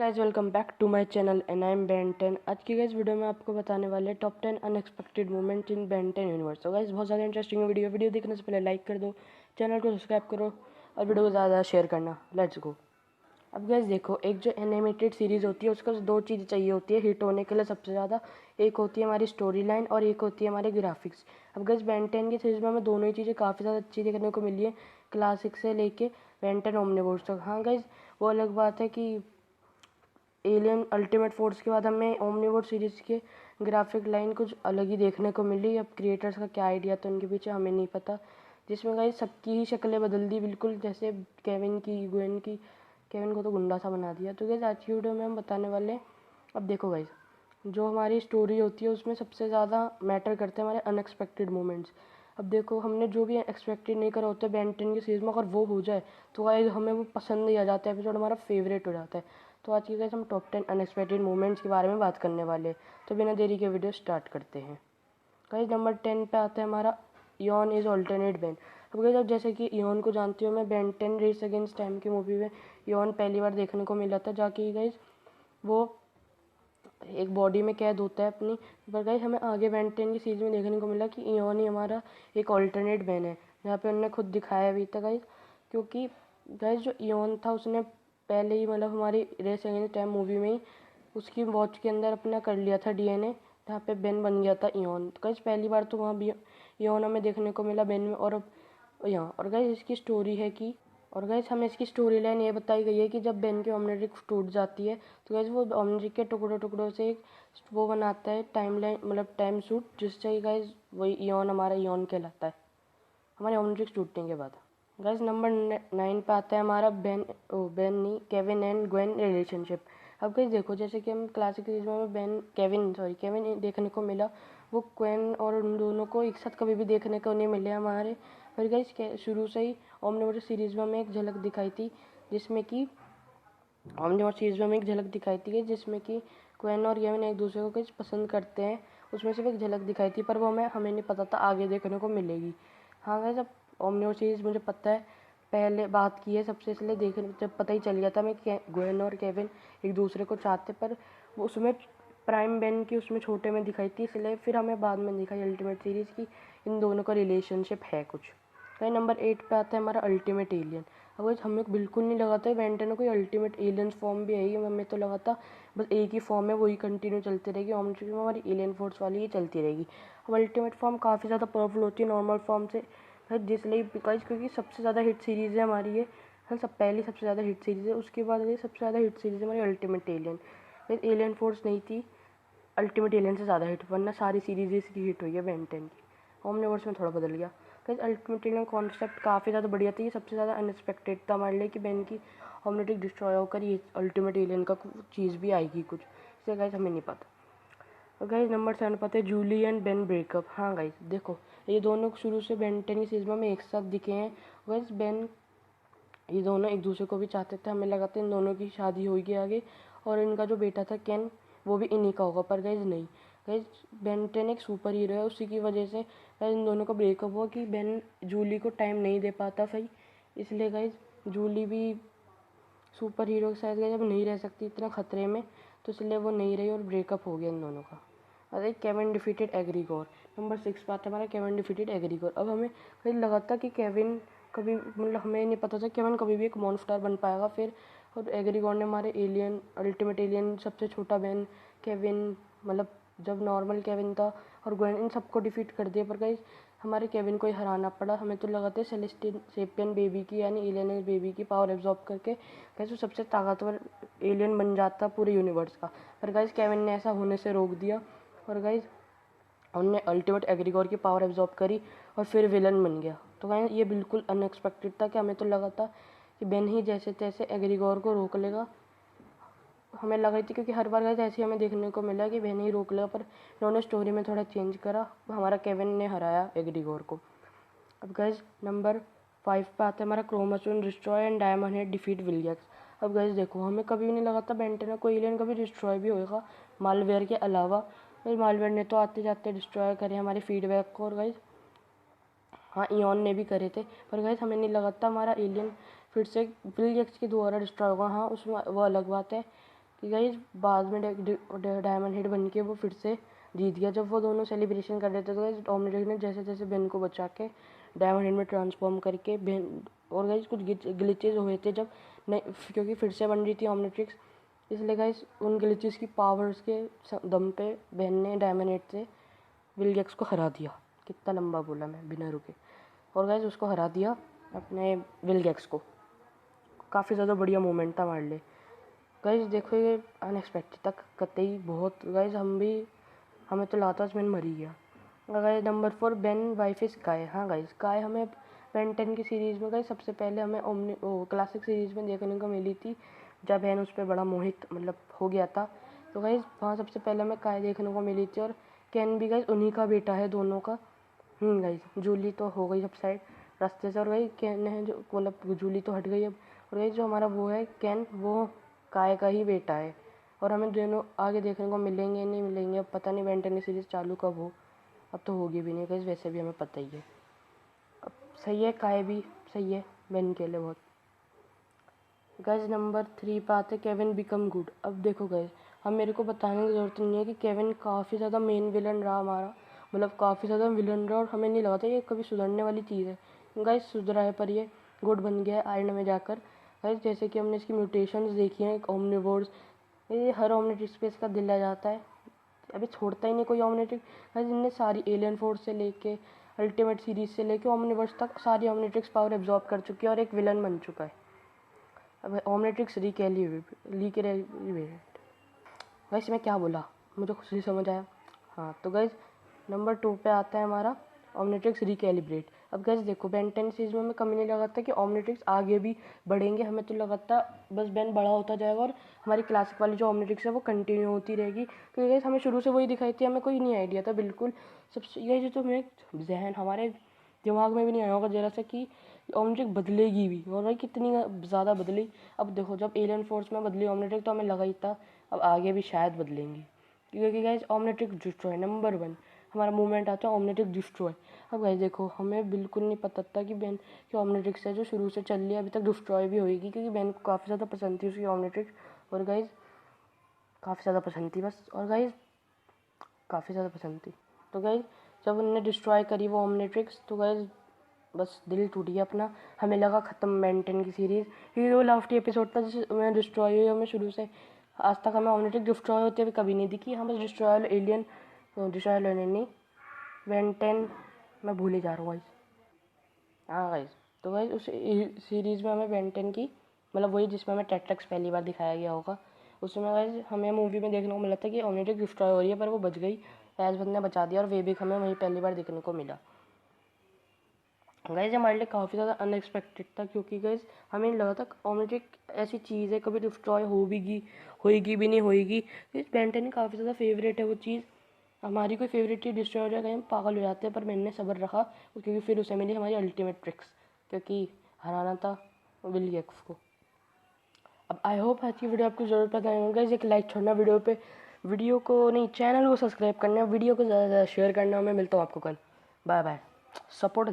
Guys welcome back to my channel and I am Ben 10। आज की guys video में आपको बताने वाले top 10 unexpected moment in Ben 10 universe. तो गाइज बहुत ज़्यादा इंटरेस्टिंग है वीडियो देखने से पहले लाइक कर दो, चैनल को सब्सक्राइब करो और वीडियो को ज़्यादा शेयर करना। Let's go. अब गाइज देखो, एक जो एनिमेटेड सीरीज़ होती है उसको दो चीज़ें चाहिए होती है हिट होने के लिए सबसे ज़्यादा। एक होती है हमारी स्टोरी लाइन और एक होती है हमारे ग्राफिक्स। अब गाइज बेन 10 की सीरीज़ में हमें दोनों ही चीज़ें काफ़ी ज़्यादा अच्छी देखने को मिली है, क्लासिक से लेके बेन 10 ओमनिवर्स तक। हाँ गाइज, वो अलग बात है कि एलियन अल्टीमेट फोर्स के बाद हमें ओमनिवर्स सीरीज़ के ग्राफिक लाइन कुछ अलग ही देखने को मिली। अब क्रिएटर्स का क्या आइडिया था उनके पीछे हमें नहीं पता, जिसमें गाइस सबकी ही शक्लें बदल दी बिल्कुल, जैसे केविन की, ग्वेन की। केविन को तो गुंडा सा बना दिया। तो गाइस आज की वीडियो में हम बताने वाले हैं। अब देखो गाइस, जो हमारी स्टोरी होती है उसमें सबसे ज़्यादा मैटर करते हैं हमारे अनएक्सपेक्टेड मोमेंट्स। अब देखो, हमने जो भी एक्सपेक्टेड नहीं करा होता है बेन 10 की सीरीज़ में, अगर वो हो जाए तो गाइस हमें वो पसंद ही आ जाता है, एपिसोड हमारा फेवरेट हो जाता है। तो आज की गाइस हम टॉप 10 अनएक्सपेक्टेड मोमेंट्स के बारे में बात करने वाले हैं। तो बिना देरी के वीडियो स्टार्ट करते हैं। गाइस नंबर 10 पे आता है हमारा इयॉन इज़ ऑल्टरनेट बेन। अब गाइस, अब जैसे कि इयॉन को जानती हूँ मैं, बेन 10 रेस अगेंस्ट टाइम की मूवी में इयॉन पहली बार देखने को मिला था, जाके गाइस वो एक बॉडी में कैद होता है अपनी। पर गाइस हमें आगे बेन 10 की सीरीज में देखने को मिला कि इयॉन ही हमारा एक ऑल्टरनेट बेन है, जहाँ पे उन्होंने खुद दिखाया भी था गाइस। क्योंकि गाइस जो इयॉन था उसने पहले ही मतलब हमारी रेस अगेंस्ट टाइम मूवी में ही उसकी वॉच के अंदर अपना कर लिया था डीएनए, जहाँ पे बेन बन गया था इयॉन। तो गाइस पहली बार तो वहाँ भी इयॉन हमें देखने को मिला बेन में। और अब यहाँ और गाइस इसकी स्टोरी है कि और गाइस हमें इसकी स्टोरी लाइन ये बताई गई है कि जब बेन की ओमनिट्रिक्स टूट जाती है तो गाइस वो ओमनिट्रिक के टुकड़ों टुकड़ों से एक वो बनाता है टाइम लाइन, मतलब टाइम सूट, जिससे गाइस वही इयॉन हमारा इयॉन कहलाता है हमारे ओमनिट्रिक्स टूटने के बाद। गाइस नंबर 9 पे आता है हमारा बेन नहीं, केविन एंड ग्वेन रिलेशनशिप। अब गाइस देखो, जैसे कि हम क्लासिक सीरीज में हमें केविन देखने को मिला, वो ग्वेन और उन दोनों को एक साथ कभी भी देखने को नहीं मिले हमारे। पर गाइस शुरू से ही ओमनिवर्स सीरीज में हमें एक झलक दिखाई थी, जिसमें कि ओमनिवर्स सीरीज में हमें एक झलक दिखाई थी जिसमें कि क्वेन और केविन एक दूसरे को कुछ पसंद करते हैं। उसमें सिर्फ एक झलक दिखाई थी, पर वो हमें नहीं पता था आगे देखने को मिलेगी। हाँ गाइस, अब ओमनिवर्स सीरीज मुझे पता है, पहले बात की है सबसे, इसलिए देखने जब पता ही चल गया था मैं ग्वेन और केविन एक दूसरे को चाहते, पर वो उसमें प्राइम बेन की उसमें छोटे में दिखाई थी, इसलिए फिर हमें बाद में दिखाई अल्टीमेट सीरीज़ की इन दोनों का रिलेशनशिप है कुछ। तो नंबर 8 पे आता है हमारा अल्टीमेट एलियन। अब हमें बिल्कुल नहीं लगा था बेन 10 में कोई अल्टीमेट एलियन फॉर्म भी है, हमें तो लगा था बस एक ही फॉर्म है, वही कंटिन्यू चलती रहेगी, ओमनिट्रिक में हमारी एलियन फोर्स वाली ही चलती रहेगी। अब अल्टीमेट फॉर्म काफ़ी ज़्यादा पावरफुल होती है नॉर्मल फॉर्म से, जिसलिए बिकॉज क्योंकि सबसे ज़्यादा हिट सीरीज़ है हमारी ये, सब पहली सबसे ज़्यादा हिट सीरीज़ है, उसके बाद ये सबसे ज़्यादा हिट सीरीज़ है हमारी अल्टीमेट एलियन। एलियन फोर्स नहीं थी अल्टीमेट एलियन से ज़्यादा हिट, वरना सारी सीरीज इसकी हिट हुई है बेन 10 की। ओमनिवर्स में थोड़ा बदल गया। गाइस अल्टीमेट एलियन कॉन्सेप्ट काफ़ी ज़्यादा बढ़िया था, ये सबसे ज़्यादा अनएक्सपेक्टेड था हमारे लिए कि बेन की ओमनिट्रिक डिस्ट्रॉय होकर ये अल्टीमेट एलियन का चीज़ भी आएगी कुछ, इसे गाइस हमें नहीं पता। और गाइस नंबर 7 पाते हैं जूली एंड बेन ब्रेकअप। हाँ गाइस देखो, ये दोनों शुरू से बेन 10 की सीरीज में एक साथ दिखे हैं। गाइस ये दोनों एक दूसरे को भी चाहते थे, हमें लगा था इन दोनों की शादी होगी आगे, और इनका जो बेटा था केन वो भी इन्हीं का होगा, पर गाइस नहीं। गाइस बेन 10 एक सुपर हीरो है, उसी की वजह से गाइस इन दोनों का ब्रेकअप हुआ कि बेन जूली को टाइम नहीं दे पाता सही, इसलिए गाइस जूली भी सुपर हीरो के साथ गाइस अब नहीं रह सकती इतना खतरे में, तो इसलिए वो नहीं रही और ब्रेकअप हो गया इन दोनों का। अरे केविन डिफीटेड एग्रीगोर। नंबर 6 पे आता है हमारा केविन डिफीटेड एग्रीगोर। अब हमें कहीं लगा था कि केविन कभी, मतलब हमें नहीं पता था केविन कभी भी एक मॉन्स्टर बन पाएगा, फिर और एग्रीगोर ने हमारे एलियन अल्टीमेट एलियन सबसे छोटा बहन केविन, मतलब जब नॉर्मल केविन था और ग्वेन, इन सबको डिफीट कर दिया। पर गाइस हमारे केविन को ही हराना पड़ा। हमें तो लगा था सेलेस्टियन सेपियन बेबी की यानी एलियन बेबी की पावर एब्जॉर्ब करके गाइस वो सबसे ताकतवर एलियन बन जाता पूरे यूनिवर्स का, पर गाइस केविन ने ऐसा होने से रोक दिया और गाइस उनने अल्टीमेट एग्रीगोर की पावर एब्जॉर्ब करी और फिर विलन बन गया। तो गाइस ये बिल्कुल अनएक्सपेक्टेड था कि हमें तो लगा था कि बेन ही जैसे तैसे एग्रीगोर को रोक लेगा, हमें लग रही थी, क्योंकि हर बार गाइस ऐसे हमें देखने को मिला कि बेन ही रोक लेगा, पर इन्होंने स्टोरी में थोड़ा चेंज करा, हमारा केविन ने हराया एग्रीगोर को। अब गाइस नंबर 5 पे आता है हमारा Chromastone destroy and Diamondhead defeat Vilgax. अब गाइस देखो, हमें कभी भी नहीं लगा था बेन 10 में कोई एलियन कभी डिस्ट्रॉय भी होगा मालवेयर के अलावा। मालवेयर ने तो आते जाते डिस्ट्रॉय करे हमारे फीडबैक को, और गाइस हाँ इयॉन ने भी करे थे, पर गाइस हमें नहीं लगा था हमारा एलियन फिर से विलियक्स के द्वारा डिस्ट्रॉय होगा। हाँ उसमें वो अलग बात है कि गाइस बाद में डायमंड हेड बन के वो फिर से जीत गया। जब वो दोनों सेलिब्रेशन कर रहे थे तो गाइस ओमनिट्रिक्स ने जैसे जैसे बेन को बचा के डायमंड हेड में ट्रांसफॉर्म करके बेन, और गाइस कुछ ग्लिचेज हुए थे जब नहीं, क्योंकि फिर से बन रही थी ओमनिट्रिक्स, इसलिए गाइस उन ग्लिचेस की पावर्स के दम पे बेन ने डायमंड हेड से विलगैक्स को हरा दिया। कितना लंबा बोला मैं बिना रुके। और गाइस उसको हरा दिया अपने विलगैक्स को। काफ़ी ज़्यादा बढ़िया मोमेंट था हमारे लिए। गाइस देखो ये अनएक्सपेक्टेड तक कतई बहुत गाइस, हमें तो लाता मैंने मर ही गया। Guys number 4 Ben wife is काय। हाँ गाइस काय हमें बेन 10 की सीरीज़ में गाइस सबसे पहले हमें क्लासिक सीरीज़ में देखने को मिली थी जब बेन उस पर बड़ा मोहित मतलब हो गया था। तो गाइस वहाँ सबसे पहले हमें काय देखने को मिली थी। और कैन भी गाइस उन्हीं का बेटा है दोनों का। गाइस जूली तो हो गई सब साइड रास्ते से, और गाइस कैन है जो मतलब जूली तो हट गई अब। और गाइस जो हमारा वो है कैन, वो काय का ही बेटा है। और हमें दोनों आगे देखने को मिलेंगे नहीं मिलेंगे अब पता नहीं। बेन 10 सीरीज़ चालू कब हो, अब तो होगी भी नहीं गाइस, वैसे भी हमें पता ही है। अब सही है, काय भी सही है बेन के लिए बहुत। गाइस नंबर 3 पे आते केविन बिकम गुड। अब देखो गाइस हम मेरे को बताने की ज़रूरत नहीं है कि केविन काफ़ी ज़्यादा मेन विलन रहा हमारा, मतलब काफ़ी ज़्यादा विलन रहा, और हमें नहीं लगा था ये कभी सुधरने वाली चीज़ है। गाइस सुधरा है, पर ये गुड बन गया है आयरन में जाकर। गाइस जैसे कि हमने इसकी म्यूटेशंस देखी हैं, ओमनिवोर्स, ये हर ओमनिट्रिक्स पे इसका दिल आ जाता है, अभी छोड़ता ही नहीं कोई ओमनिट्रिक्स। गाइस इनने सारी एलियन फोर्स से लेके अल्टीमेट सीरीज से लेके ओमनिवर्स तक सारी ओमनिट्रिक्स पावर एब्जॉर्ब कर चुकी है और एक विलन बन चुका है। अब ओमनिट्रिक्स रिकैलिब्रेट। गाइस मैं क्या बोला, मुझे खुद ही समझ आया। हाँ तो गाइस नंबर 2 पे आता है हमारा ओमनिट्रिक्स रिकैलिब्रेट। अब गाइस देखो बेन 10 सीरीज में हमें कभी नहीं लगा था कि ओमनिट्रिक्स आगे भी बढ़ेंगे, हमें तो लगा था बस बेन बड़ा होता जाएगा और हमारी क्लासिक वाली जो ओमनिट्रिक्स है वो कंटिन्यू होती रहेगी। क्योंकि गाइस हमें शुरू से वही दिखाई थी, हमें कोई नहीं आइडिया था बिल्कुल। सबसे ये जो मेरे जहन हमारे दिमाग में भी नहीं आया होगा जरा सा कि ओमनिट्रिक्स बदलेगी भी, और भाई कितनी ज़्यादा बदली। अब देखो जब एलियन फोर्स में बदली ओमनिट्रिक्स तो हमें लगा ही था अब आगे भी शायद बदलेंगी, क्योंकि गाइस ओमनिट्रिक्स डिस्ट्रॉय नंबर 1 हमारा मूवमेंट आता है ओमनिट्रिक्स डिस्ट्रॉय। अब गाइस देखो हमें बिल्कुल नहीं पता था कि बेन की ओमनिट्रिक्स है जो शुरू से चल रही है अभी तक डिस्ट्रॉय भी होएगी, क्योंकि बेन को काफ़ी ज़्यादा पसंद थी उसकी ओमनिट्रिक्स, और गाइस काफ़ी ज़्यादा पसंद थी बस, और गाइस काफ़ी ज़्यादा पसंद थी। तो गाइस जब उन्होंने डिस्ट्रॉय करी वो ओमनिट्रिक्स तो गाइस बस दिल टूट गया अपना। हमें लगा ख़त्म बेन 10 की सीरीज़, क्योंकि वो लास्ट एपिसोड था जिससे मैं डिस्ट्रॉय हुई। हमें शुरू से आज तक हमें ओमनिट्रिक्स डिस्ट्रॉय होते हुए कभी नहीं दिखी। हम बस डिस्ट्रॉयल एलियन नहीं बेन 10 मैं भूल ही जा रहा हूँ गाइस। हाँ गाइस तो गाइस उस सीरीज़ में हमें बेन 10 की मतलब वही जिसमें हमें टेट्रिक्स पहली बार दिखाया गया होगा, उसमें गाइस हमें मूवी में देखने को मिला था कि ओमनिट्रिक्स डिस्ट्रॉय हो रही है, पर वो बच गई, एज़बथ ने बचा दिया, और वेबिक हमें वहीं पहली बार देखने को मिला। गाइस हमारे लिए काफ़ी ज़्यादा अनएक्सपेक्टेड था, क्योंकि गाइस हमें लगा था ओमनिट्रिक्स ऐसी चीज़ है कभी डिस्ट्रॉय होएगी भी नहीं होएगी। इस बेन 10 काफ़ी ज़्यादा फेवरेट है वो चीज़, हमारी कोई फेवरेट चीज़ डिस्ट्रॉय हो जाएगा हम पागल हो जाते हैं, पर मैंने सब्र रखा क्योंकि फिर उसे मिली हमारी अल्टीमेट ट्रिक्स, क्योंकि हराना था विलगैक्स को। अब आई होप आज की वीडियो आपको ज़रूर पता होगा। एक लाइक छोड़ना वीडियो पे, वीडियो को नहीं चैनल को सब्सक्राइब करना, वीडियो को ज़्यादा से ज़्यादा शेयर करना। मैं मिलता हूँ आपको कल, बाय बाय। सपोर्ट